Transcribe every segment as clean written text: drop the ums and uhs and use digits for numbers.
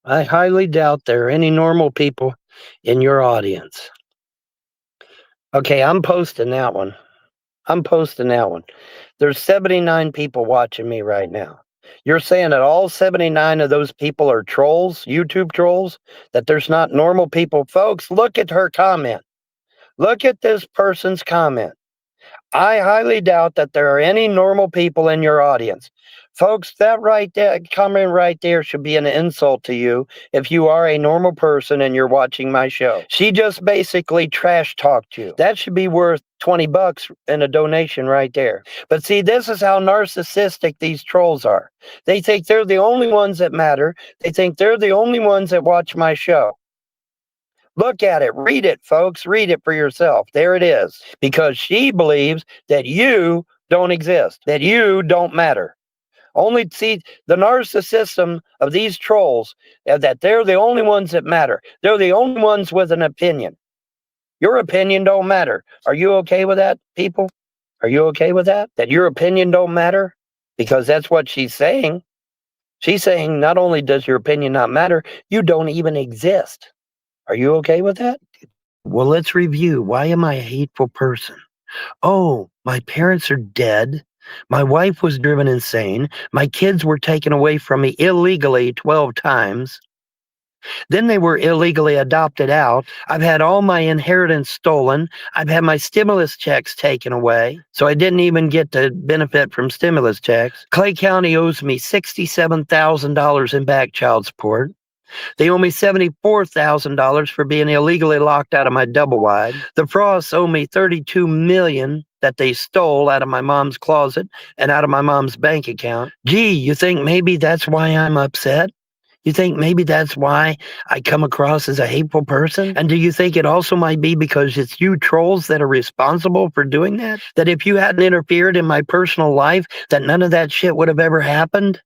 I highly doubt there are any normal people in your audience. Okay, I'm posting that one. I'm posting that one. There's 79 people watching me right now. You're saying that all 79 of those people are trolls, YouTube trolls? That there's not normal people? Folks, look at her comment. Look at this person's comment. I highly doubt that there are any normal people in your audience. Folks, that right there, comment right there should be an insult to you if you are a normal person and you're watching my show. She just basically trash talked you. That should be worth $20 in a donation right there. But see, this is how narcissistic these trolls are. They think they're the only ones that matter. They think they're the only ones that watch my show. Look at it. Read it, folks. Read it for yourself. There it is. Because she believes that you don't exist, that you don't matter. Only see the narcissism of these trolls, that they're the only ones that matter. They're the only ones with an opinion. Your opinion don't matter. Are you okay with that, people? Are you okay with that? That your opinion don't matter? Because that's what she's saying. She's saying not only does your opinion not matter, you don't even exist. Are you okay with that? Well, let's review. Why am I a hateful person? Oh, my parents are dead. My wife was driven insane. My kids were taken away from me illegally 12 times. Then they were illegally adopted out. I've had all my inheritance stolen. I've had my stimulus checks taken away. So I didn't even get to benefit from stimulus checks. Clay County owes me $67,000 in back child support. They owe me $74,000 for being illegally locked out of my double wide. The Frosts owe me $32 million that they stole out of my mom's closet and out of my mom's bank account. Gee, you think maybe that's why I'm upset? You think maybe that's why I come across as a hateful person? And do you think it also might be because it's you trolls that are responsible for doing that? That if you hadn't interfered in my personal life, that none of that shit would have ever happened?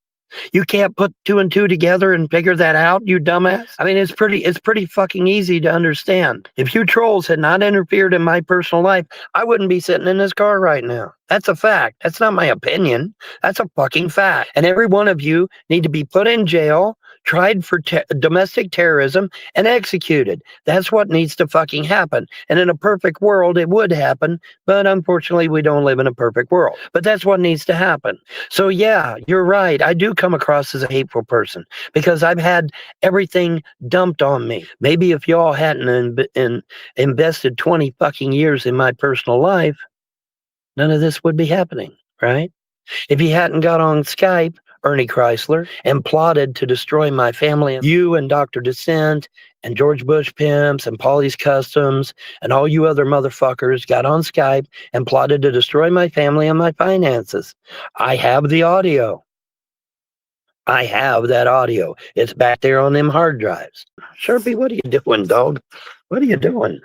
You can't put two and two together and figure that out, you dumbass? I mean, it's pretty fucking easy to understand. If you trolls had not interfered in my personal life, I wouldn't be sitting in this car right now. That's a fact. That's not my opinion. That's a fucking fact. And every one of you need to be put in jail, tried for domestic terrorism, and executed. That's what needs to fucking happen. And in a perfect world, it would happen, but unfortunately, we don't live in a perfect world. But that's what needs to happen. So yeah, you're right. I do come across as a hateful person because I've had everything dumped on me. Maybe if y'all hadn't invested 20 fucking years in my personal life, none of this would be happening, right? If you hadn't got on Skype, Ernie Chrysler, and plotted to destroy my family, you and Dr. Descent and George Bush Pimps and Polly's Customs and all you other motherfuckers got on Skype and plotted to destroy my family and my finances. I have the audio. I have that audio. It's back there on them hard drives. Sharpie, what are you doing, dog? What are you doing?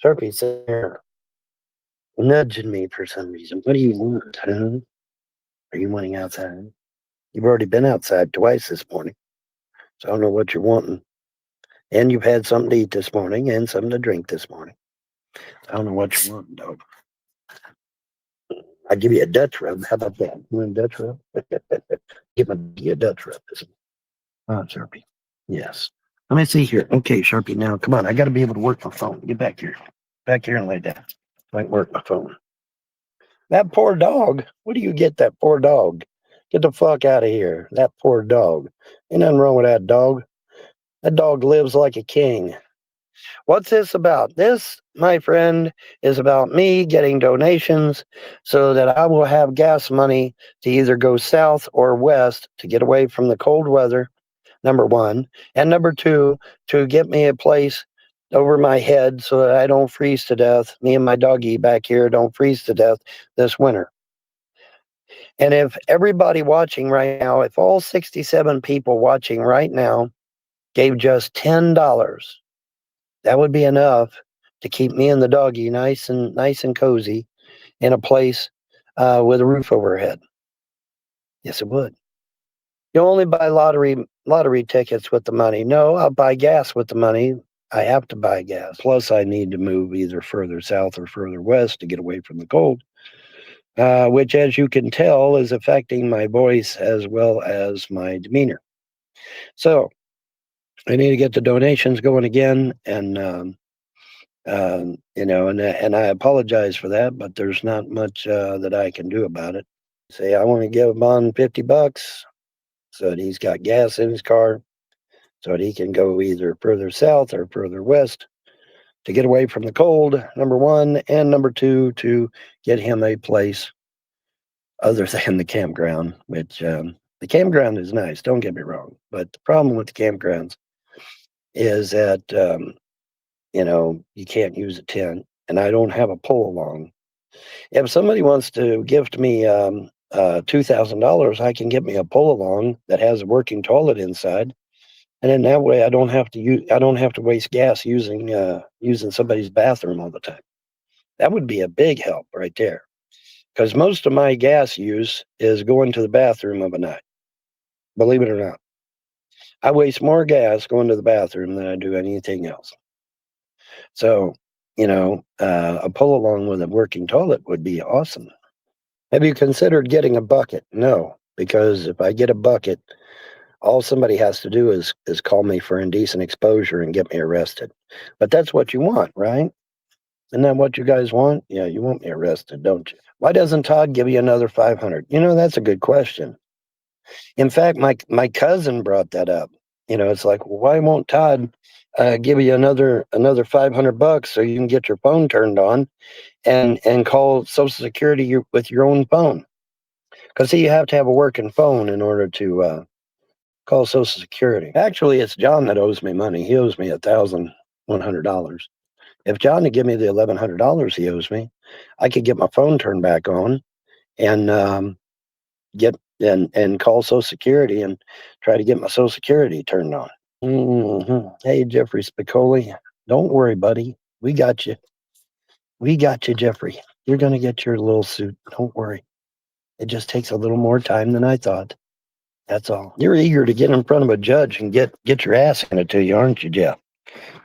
Sharpie's there nudging me for some reason. What do you want, huh? Are you wanting outside? You've already been outside twice this morning, so I don't know what you're wanting. And you've had something to eat this morning and something to drink this morning. I don't know what you want, dog. I'd give you a Dutch rub. How about that? You want a Dutch rub? Give me a Dutch rub. Oh, Sharpie. Yes. Let me see here. Okay, Sharpie, now come on. I got to be able to work my phone. Get back here. Back here and lay down. So I can work my phone. That poor dog. Where do you get that poor dog? Get the fuck out of here. That poor dog. Ain't nothing wrong with that dog. That dog lives like a king. What's this about? This, my friend, is about me getting donations so that I will have gas money to either go south or west to get away from the cold weather, number one. And number two, to get me a place over my head so that I don't freeze to death. Me and my doggie back here don't freeze to death this winter. And if everybody watching right now, if all 67 people watching right now gave just $10, that would be enough to keep me and the doggie nice and cozy in a place with a roof over our head. Yes, it would. You only buy lottery tickets with the money. No, I'll buy gas with the money. I have to buy gas. Plus, I need to move either further south or further west to get away from the cold, which, as you can tell, is affecting my voice as well as my demeanor. So, I need to get the donations going again, and and I apologize for that, but there's not much that I can do about it. Say I want to give Bon $50 so that he's got gas in his car, so that he can go either further south or further west to get away from the cold, number one, and number two, to get him a place other than the campground, which the campground is nice, don't get me wrong. But the problem with the campgrounds is that, you can't use a tent, and I don't have a pull along. If somebody wants to gift me $2,000, I can get me a pull along that has a working toilet inside. And then that way I don't have to waste gas using somebody's bathroom all the time. That would be a big help right there. Because most of my gas use is going to the bathroom of a night. Believe it or not. I waste more gas going to the bathroom than I do anything else. So, a pull along with a working toilet would be awesome. Have you considered getting a bucket? No, because if I get a bucket, all somebody has to do is call me for indecent exposure and get me arrested. But that's what you want, right? Isn't that what you guys want? Yeah, you want me arrested, don't you? Why doesn't Todd give you another 500? That's a good question. In fact, my cousin brought that up. It's like, why won't Todd give you another $500 so you can get your phone turned on and call Social Security with your own phone? Because see, you have to have a working phone in order to call Social Security. Actually, it's John that owes me money. He owes me $1,100. If John would give me the $1,100 he owes me, I could get my phone turned back on and get and call Social Security and try to get my Social Security turned on. Hey, Jeffrey Spicioli, don't worry, buddy. We got you. We got you, Jeffrey. You're gonna get your little suit. Don't worry. It just takes a little more time than I thought. That's all. You're eager to get in front of a judge and get your ass handed to you, aren't you, Jeff?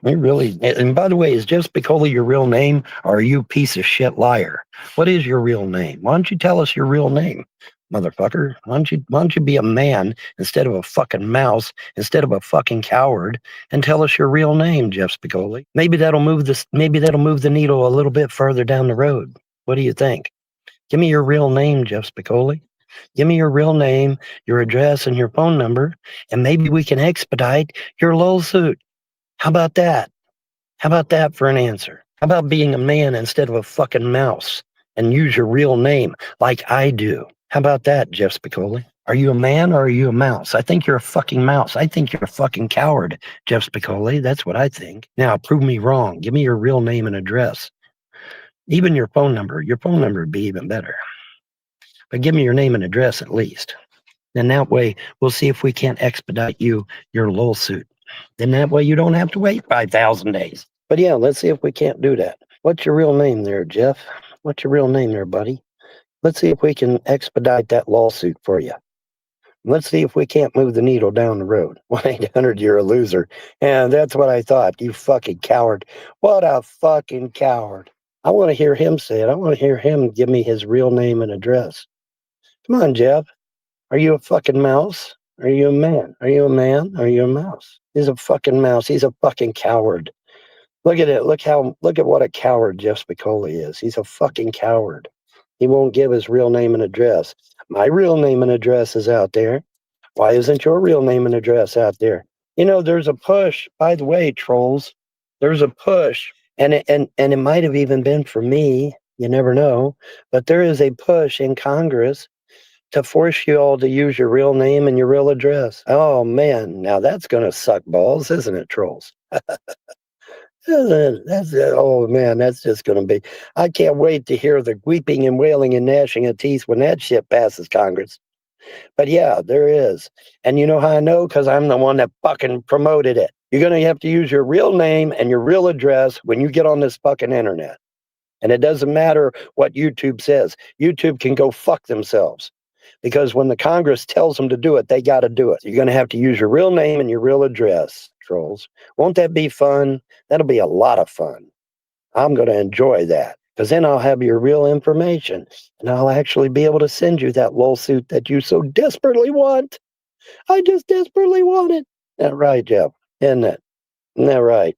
We really. And by the way, is Jeff Spicioli your real name, or are you a piece of shit liar? What is your real name? Why don't you tell us your real name, motherfucker? Why don't you be a man instead of a fucking mouse, instead of a fucking coward, and tell us your real name, Jeff Spicioli? Maybe that'll move the needle a little bit further down the road. What do you think? Give me your real name, Jeff Spicioli. Give me your real name, your address, and your phone number, and maybe we can expedite your lawsuit. How about that? How about that for an answer? How about being a man instead of a fucking mouse and use your real name like I do? How about that, Jeff Spicioli? Are you a man or are you a mouse? I think you're a fucking mouse. I think you're a fucking coward, Jeff Spicioli. That's what I think. Now, prove me wrong. Give me your real name and address. Even your phone number. Your phone number would be even better. But give me your name and address at least. Then that way, we'll see if we can't expedite your lawsuit. Then that way you don't have to wait 5,000 days. But yeah, let's see if we can't do that. What's your real name there, Jeff? What's your real name there, buddy? Let's see if we can expedite that lawsuit for you. Let's see if we can't move the needle down the road. 1-800, you're a loser. And that's what I thought. You fucking coward. What a fucking coward. I want to hear him say it. I want to hear him give me his real name and address. Come on, Jeff. Are you a fucking mouse? Are you a man? Are you a man? Are you a mouse? He's a fucking mouse. He's a fucking coward. Look at it. Look at what a coward Jeff Spicioli is. He's a fucking coward. He won't give his real name and address. My real name and address is out there. Why isn't your real name and address out there? There's a push. By the way, trolls, there's a push, and it might have even been for me. You never know, but there is a push in Congress to force you all to use your real name and your real address. Oh man, now that's gonna suck balls, isn't it, trolls? Oh man, that's just gonna be. I can't wait to hear the weeping and wailing and gnashing of teeth when that shit passes Congress. But yeah, there is. And you know how I know? Because I'm the one that fucking promoted it. You're gonna have to use your real name and your real address when you get on this fucking internet. And it doesn't matter what YouTube says. YouTube can go fuck themselves. Because when the Congress tells them to do it, they got to do it. You're going to have to use your real name and your real address, trolls. Won't that be fun? That'll be a lot of fun. I'm going to enjoy that because then I'll have your real information and I'll actually be able to send you that lawsuit that you so desperately want. I just desperately want it. That's right, Jeff. Isn't it? Isn't that right?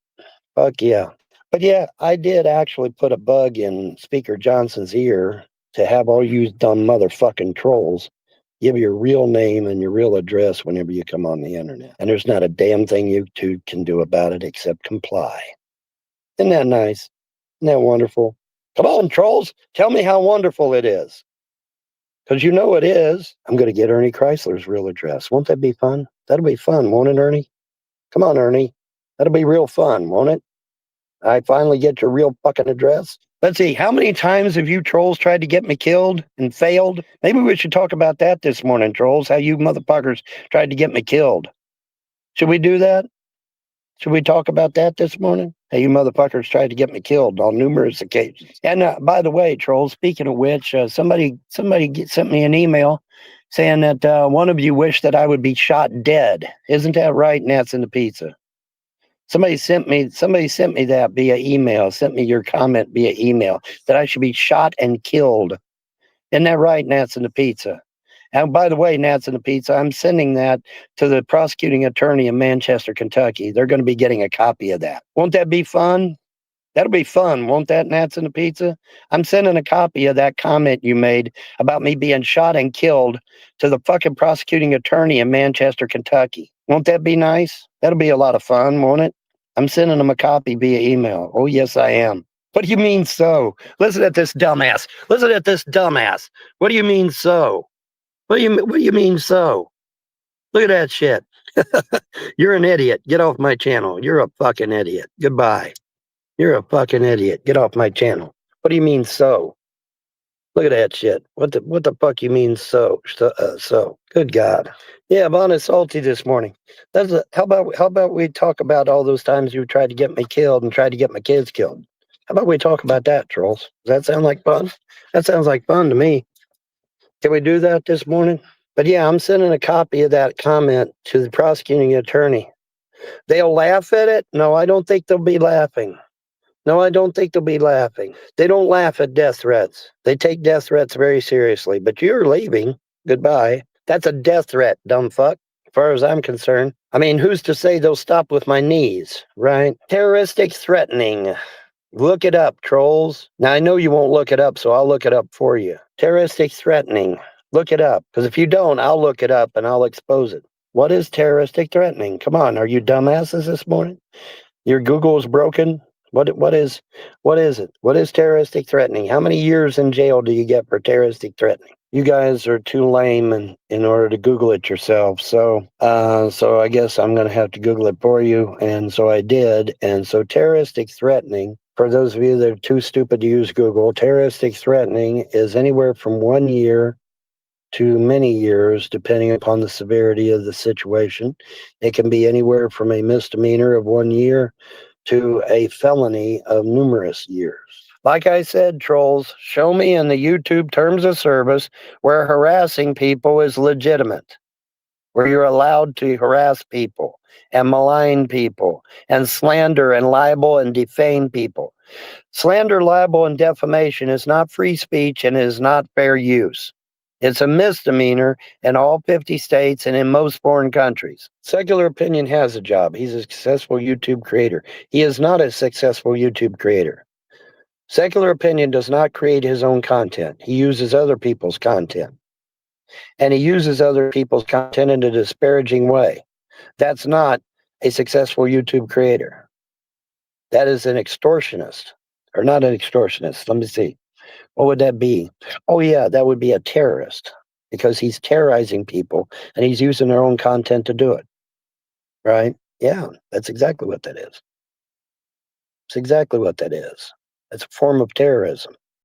Fuck yeah. But yeah, I did actually put a bug in Speaker Johnson's ear to have all you dumb motherfucking trolls give your real name and your real address whenever you come on the internet. And there's not a damn thing YouTube can do about it except comply. Isn't that nice? Isn't that wonderful? Come on, trolls, tell me how wonderful it is. Because you know it is. I'm going to get Ernie Chrysler's real address. Won't that be fun? That'll be fun, won't it, Ernie? Come on, Ernie. That'll be real fun, won't it? I finally get your real fucking address. Let's see, how many times have you trolls tried to get me killed and failed? Maybe we should talk about that this morning, trolls, how you motherfuckers tried to get me killed. Should we do that? Should we talk about that this morning? Hey, you motherfuckers tried to get me killed on numerous occasions. And by the way, trolls, speaking of which, somebody sent me an email saying that one of you wished that I would be shot dead. Isn't that right? And that's in the pizza. Somebody sent me that via email, sent me your comment via email that I should be shot and killed. Isn't that right, Nats and the Pizza? And by the way, Nats and the Pizza, I'm sending that to the prosecuting attorney in Manchester, Kentucky. They're going to be getting a copy of that. Won't that be fun? That'll be fun, won't that, Nats and the Pizza? I'm sending a copy of that comment you made about me being shot and killed to the fucking prosecuting attorney in Manchester, Kentucky. Won't that be nice? That'll be a lot of fun, won't it? I'm sending them a copy via email. Oh, yes, I am. What do you mean so? Listen at this dumbass. Listen at this dumbass. What do you mean so? What do you mean so? Look at that shit. You're an idiot. Get off my channel. You're a fucking idiot. Goodbye. You're a fucking idiot. Get off my channel. What do you mean so? Look at that shit. What the fuck you mean so? So. Good God. Yeah, I'm on a salty this morning. How about we talk about all those times you tried to get me killed and tried to get my kids killed? How about we talk about that, trolls? Does that sound like fun? That sounds like fun to me. Can we do that this morning? But yeah, I'm sending a copy of that comment to the prosecuting attorney. They'll laugh at it? No, I don't think they'll be laughing. No, I don't think they'll be laughing. They don't laugh at death threats. They take death threats very seriously. But you're leaving. Goodbye. That's a death threat, dumb fuck, as far as I'm concerned. I mean, who's to say they'll stop with my knees, right? Terroristic threatening. Look it up, trolls. Now, I know you won't look it up, so I'll look it up for you. Terroristic threatening. Look it up. Because if you don't, I'll look it up and I'll expose it. What is terroristic threatening? Come on, are you dumbasses this morning? Your Google is broken? What is it? What is terroristic threatening? How many years in jail do you get for terroristic threatening? You guys are too lame in order to Google it yourself. So I guess I'm going to have to Google it for you. And so I did. And so terroristic threatening, for those of you that are too stupid to use Google, terroristic threatening is anywhere from 1 year to many years, depending upon the severity of the situation. It can be anywhere from a misdemeanor of 1 year to a felony of numerous years. Like I said, trolls, show me in the YouTube terms of service where harassing people is legitimate, where you're allowed to harass people and malign people and slander and libel and defame people. Slander, libel, and defamation is not free speech and is not fair use. It's a misdemeanor in all 50 states and in most foreign countries. Secular Opinion has a job. He's a successful YouTube creator. He is not a successful YouTube creator. Secular Opinion does not create his own content. He uses other people's content. And he uses other people's content in a disparaging way. That's not a successful YouTube creator. That is an extortionist. Or not an extortionist. Let me see. What would that be? Oh, yeah, that would be a terrorist because he's terrorizing people and he's using their own content to do it. Right? Yeah, that's exactly what that is. It's exactly what that is. It's a form of terrorism.